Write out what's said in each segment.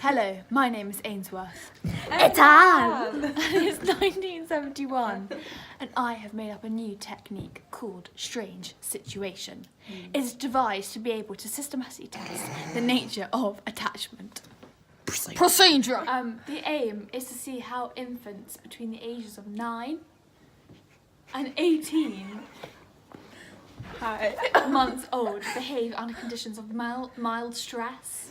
Hello, my name is Ainsworth. It's Anne! And it's 1971, and I have made up a new technique called Strange Situation. It's devised to be able to systematically test the nature of attachment. Procedure! The aim is to see how infants between the ages of 9 and 18 months old behave under conditions of mild stress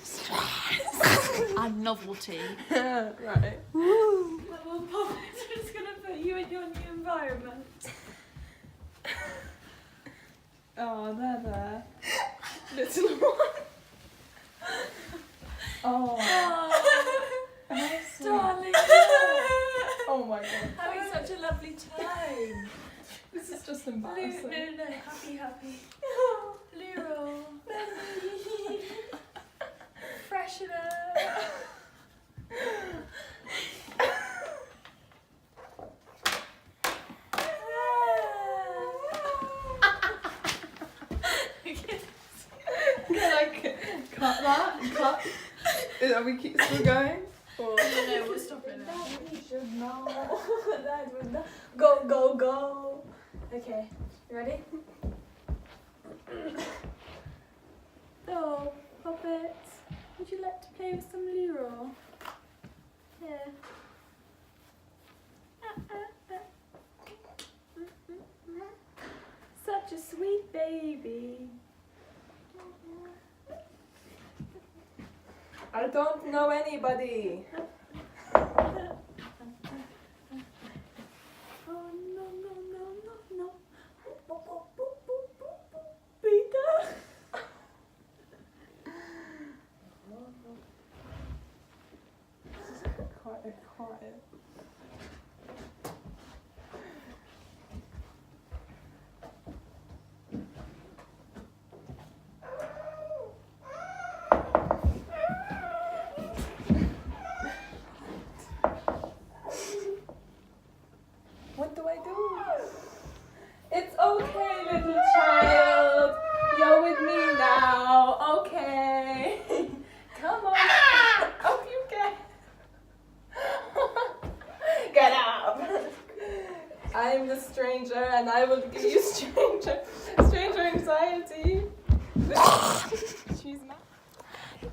and novelty. Right. We're just going to put you in your new environment. Oh, there. Little one. Oh. Darling. Oh my god. Having such a lovely time. This is just embarrassing. No. Happy. Luro. Freshener. Cut that. Cut. Are we still going? Or? No, we'll stop it now. Daddy should know. Dad would know. Go. Okay, you ready? Oh, Puppet, would you like to play with some Luro? Here. Such a sweet baby. I don't know anybody. Oh no. Peter. This is quite quiet. What do I do? It's okay, little child. You're with me now. Okay. Come on. Up you get. Get up. I'm the stranger, and I will give you stranger anxiety. She's mad.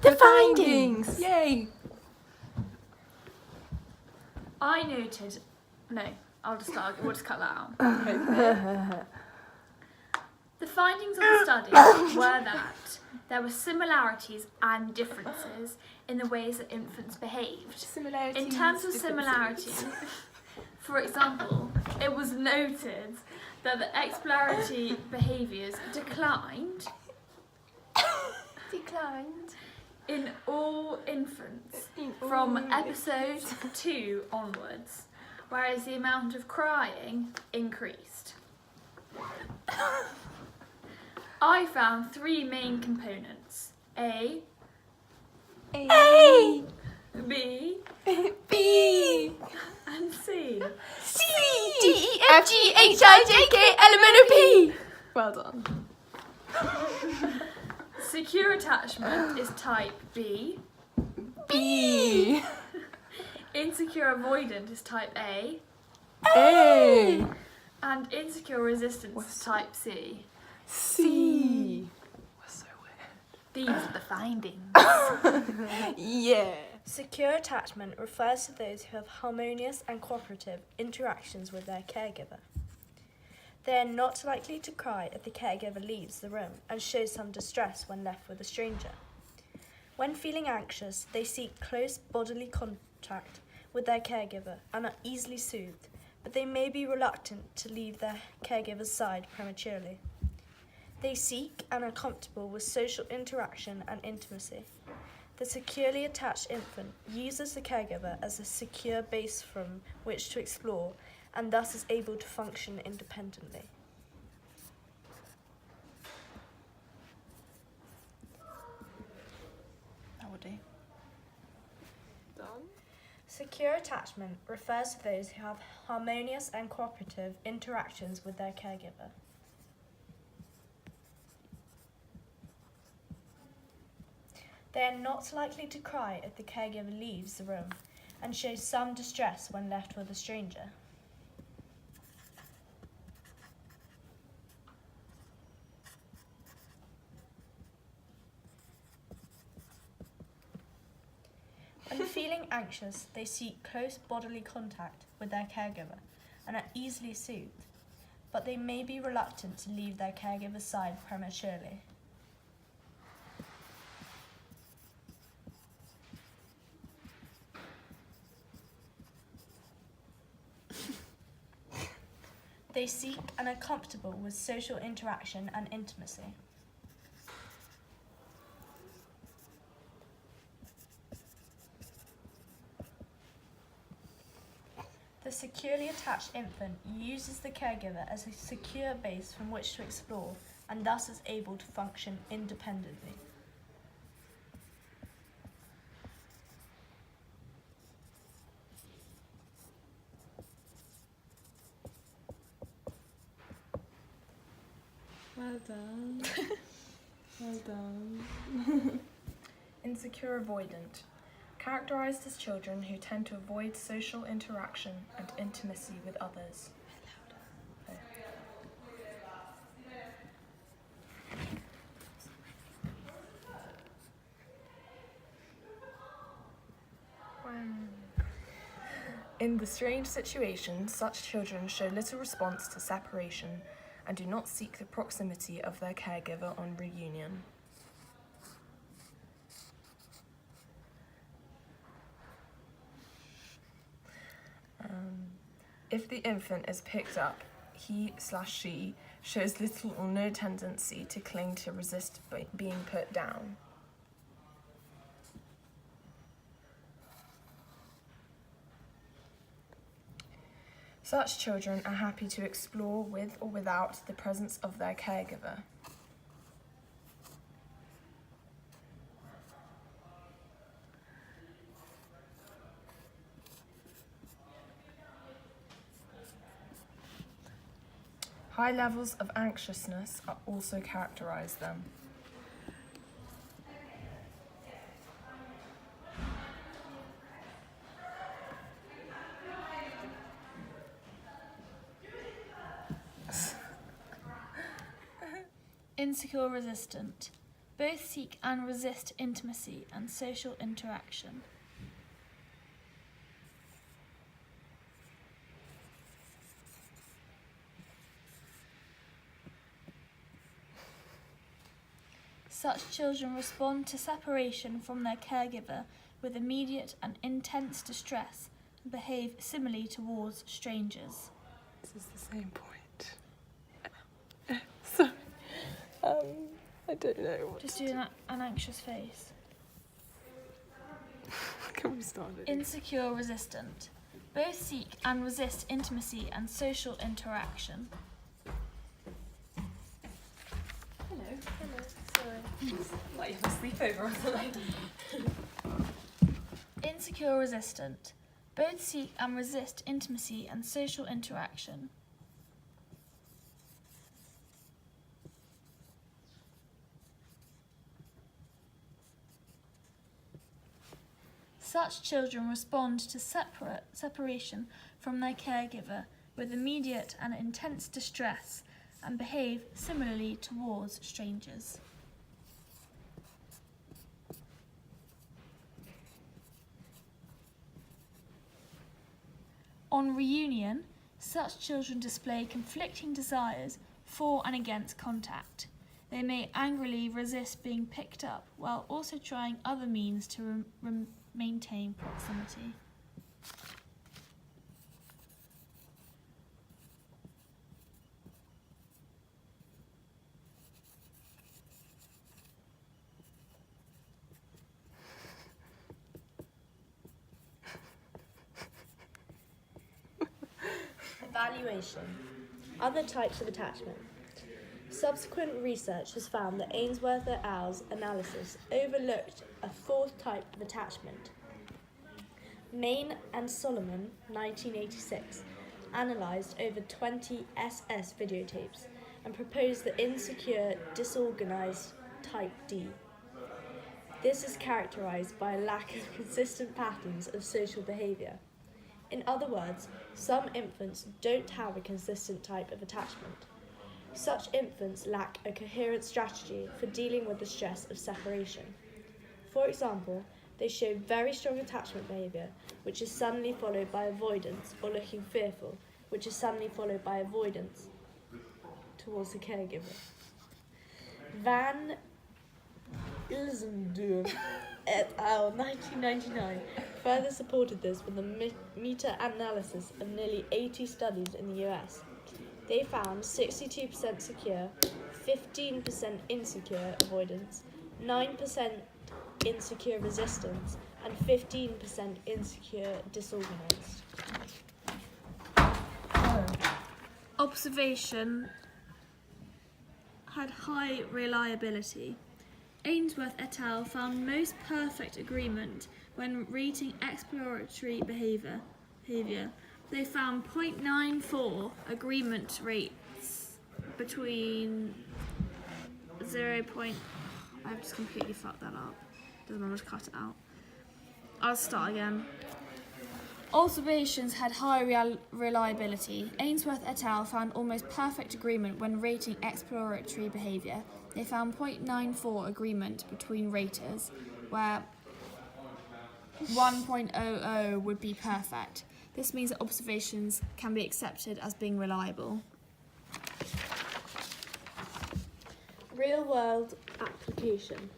The findings! Yay. I noted. No, I'll just start. We'll just cut that out. The findings of the study were that there were similarities and differences in the ways that infants behaved. Similarities. In terms of similarity, for example, it was noted that the exploratory behaviours declined in all infants from episode 2 onwards, whereas the amount of crying increased. I found 3 main components: A, B, and C. C-D-E-F-G-H-I-J-K-L-M-N-O-P. Well done. Secure attachment is type B. B. Insecure avoidant is type A. And insecure resistance is type C. C. We're so These are the findings. weird. Yeah. Secure attachment refers to those who have harmonious and cooperative interactions with their caregiver. They are not likely to cry if the caregiver leaves the room and shows some distress when left with a stranger. When feeling anxious, they seek close bodily contact with their caregiver and are easily soothed, but they may be reluctant to leave their caregiver's side prematurely. They seek and are comfortable with social interaction and intimacy. The securely attached infant uses the caregiver as a secure base from which to explore and thus is able to function independently. That will do. Done. Secure attachment refers to those who have harmonious and cooperative interactions with their caregiver. They are not likely to cry if the caregiver leaves the room and shows some distress when left with a stranger. When feeling anxious, they seek close bodily contact with their caregiver and are easily soothed, but they may be reluctant to leave their caregiver's side prematurely. They seek and are comfortable with social interaction and intimacy. The securely attached infant uses the caregiver as a secure base from which to explore and thus is able to function independently. Well done. Well done. Insecure avoidant. Characterized as children who tend to avoid social interaction and intimacy with others. In the strange situation, such children show little response to separation and do not seek the proximity of their caregiver on reunion. If the infant is picked up, he/she shows little or no tendency to cling to resist being put down. Such children are happy to explore with or without the presence of their caregiver. High levels of anxiousness also characterize them. Insecure resistant. Both seek and resist intimacy and social interaction. Such children respond to separation from their caregiver with immediate and intense distress and behave similarly towards strangers. This is the same point. Sorry. I don't know what Just to do an anxious face. Can we start it? Insecure resistant. Both seek and resist intimacy and social interaction. Hello. Sorry. Like you have a sleepover or something. Insecure resistant. Both seek and resist intimacy and social interaction. Such children respond to separation from their caregiver with immediate and intense distress and behave similarly towards strangers. On reunion, such children display conflicting desires for and against contact. They may angrily resist being picked up while also trying other means to maintain proximity. Evaluation. Other types of attachment. Subsequent research has found that Ainsworth et al.'s analysis overlooked a fourth type of attachment. Main and Solomon, 1986, analysed over 20 SS videotapes and proposed the insecure, disorganised type D. This is characterised by a lack of consistent patterns of social behaviour. In other words, some infants don't have a consistent type of attachment. Such infants lack a coherent strategy for dealing with the stress of separation. For example, they show very strong attachment behaviour, which is suddenly followed by avoidance, or looking fearful, which is suddenly followed by avoidance towards the caregiver. Van Ilzendoorn et al. 1999 further supported this with a meta-analysis of nearly 80 studies in the US. They found 62% secure, 15% insecure avoidance, 9% insecure resistance, and 15% insecure disorganized. Observation had high reliability. Ainsworth et al. Found most perfect agreement when rating exploratory behaviour. They found 0.94 agreement rates between 0. I've just completely fucked that up. Doesn't matter, just cut it out. I'll start again. Observations had high reliability. Ainsworth et al. Found almost perfect agreement when rating exploratory behaviour. They found 0.94 agreement between raters, where 1.00 would be perfect. This means that observations can be accepted as being reliable. Real-world application.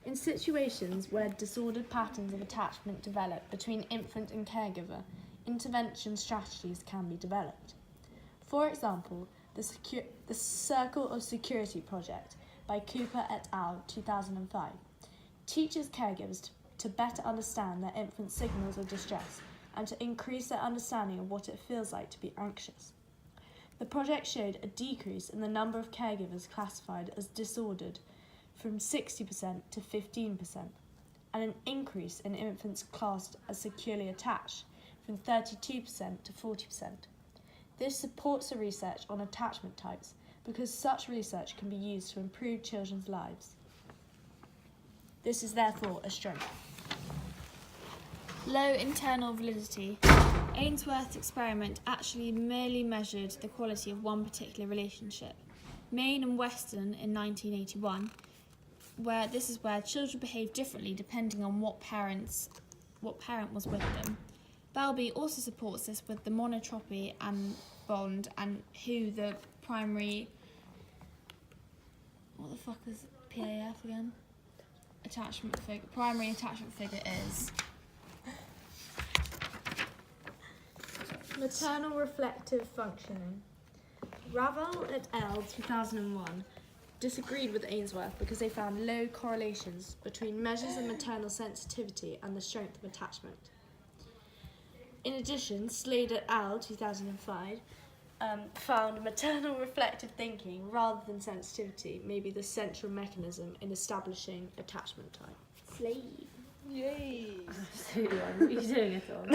In situations where disordered patterns of attachment develop between infant and caregiver, intervention strategies can be developed. For example, the Circle of Security project by Cooper et al. 2005 teaches caregivers to better understand their infant's signals of distress and to increase their understanding of what it feels like to be anxious. The project showed a decrease in the number of caregivers classified as disordered from 60% to 15%, and an increase in infants classed as securely attached from 32% to 40%. This supports the research on attachment types because such research can be used to improve children's lives. This is therefore a strength. Low internal validity. Ainsworth's experiment actually merely measured the quality of one particular relationship. Main and Weston in 1981, where children behave differently depending on what parent was with them. Balby also supports this with the monotropy and bond and who the primary, what the fuck is PAF again? Primary attachment figure is. Maternal reflective functioning. Raval et al. 2001 disagreed with Ainsworth because they found low correlations between measures of maternal sensitivity and the strength of attachment. In addition, Slade et al. 2005 found maternal reflective thinking rather than sensitivity may be the central mechanism in establishing attachment type. Slade. Yay! What are you doing it on?